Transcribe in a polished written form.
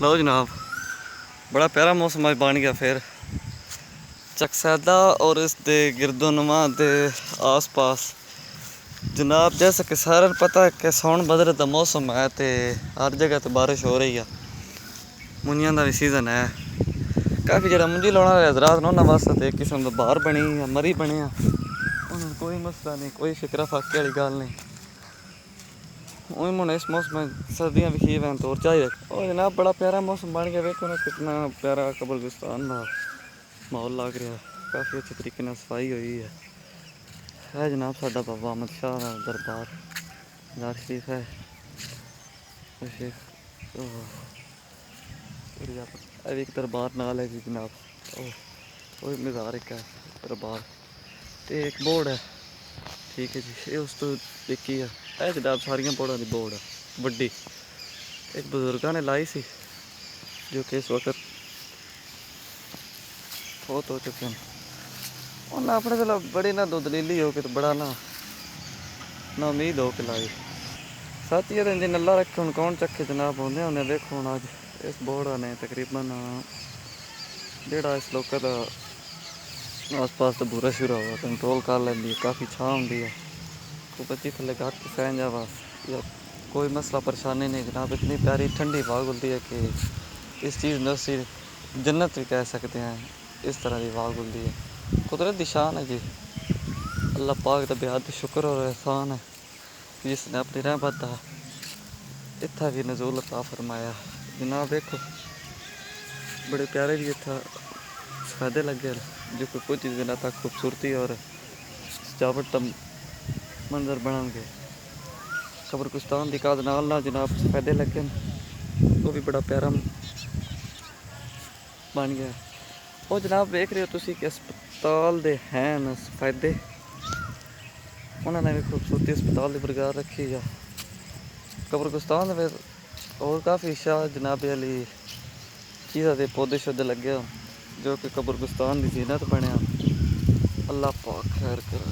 लो जनाब, बड़ा प्यारा मौसम आज बन गया फिर चकसैदा और इस दे गिरदोनुमा दे आस पास जनाब। जैसा कि सारे पता है कि सौन बदर का मौसम है तो हर जगह तो बारिश हो रही है। मुंजियां का भी सीजन है। काफ़ी जरा मुंजी लाने वाले हजरात उन्होंने वास्ते एक किस्म का बाहर बनी है, मरी बने उन्होंने कोई मसला नहीं, कोई फिक्रा फाके वाली गल नहीं। उन इस मौसम सर्दियाँ भी खीब हैं तो चाहिए। और जनाब बड़ा प्यारा मौसम बन गया, देखो ना कितना प्यारा कब्रिस्तान का माहौल लग रहा है। काफ़ी अच्छे तरीके से सफाई हुई है जनाब। साडा बाबा अहमद शाह का दरबार मज़ार शरीफ है। अभी एक दरबार नाल है जी जनाब, वो मज़ार एक है दरबार तो एक बोर्ड है। ठीक है जी, ये उस तो एक ही है जनाब, सारिया बोर्डों की बोर्ड है वड्डी। एक बजुर्गों ने लाई सी जो कि इस वक्त बहुत हो चुके हैं। उन्हें अपने को बड़ी ना दुदलीली हो के तो बड़ा ना उम्मीद हो के लाई। साथियों दिन दिन अल्लाह रखे हूँ कौन चखे जनाब आते उन्हें देखो हूँ अज इस बोर्ड ने तकरीबन जोड़ा इस लोग का आस पास तो बुरा शुरू हुआ कंट्रोल कर लेंदी है। काफ़ी छाँ होंगी है, कोई बच्ची थले घट सह जावा या कोई मसला परेशानी नहीं जनाब। इतनी प्यारी ठंडी हवा गुलती है कि इस चीज़ में उसी जन्नत भी कह सकते हैं। इस तरह की हवा गुलती है, कुदरत की शान है जी। अल्लाह पाक का बेहद शुक्र और एहसान है जिसने अपनी रहमत का इतना भी नज़ूल अता फरमाया जनाब। देखो बड़े प्यारे भी इतना सफेदे लगे जो कि कुछ दिनों तक खूबसूरती और सजावट का मंजर बनाएंगे। कब्रिस्तान की काद नाल जनाब सफेदे लगे वो भी बड़ा प्यारा बन गया। वो जनाब देख रहे हो तुसी कि अस्पताल दे हैं सफेदे, उन्होंने भी खूबसूरती अस्पताल की बरकरार रखी है। कब्रिस्तान फिर और काफ़ी शाह जनाबे वाली चीज़ों के पौधे शौधे लगे जो कि कब्रिस्तान की जीनत बने। अल्लाह पाक खैर करे।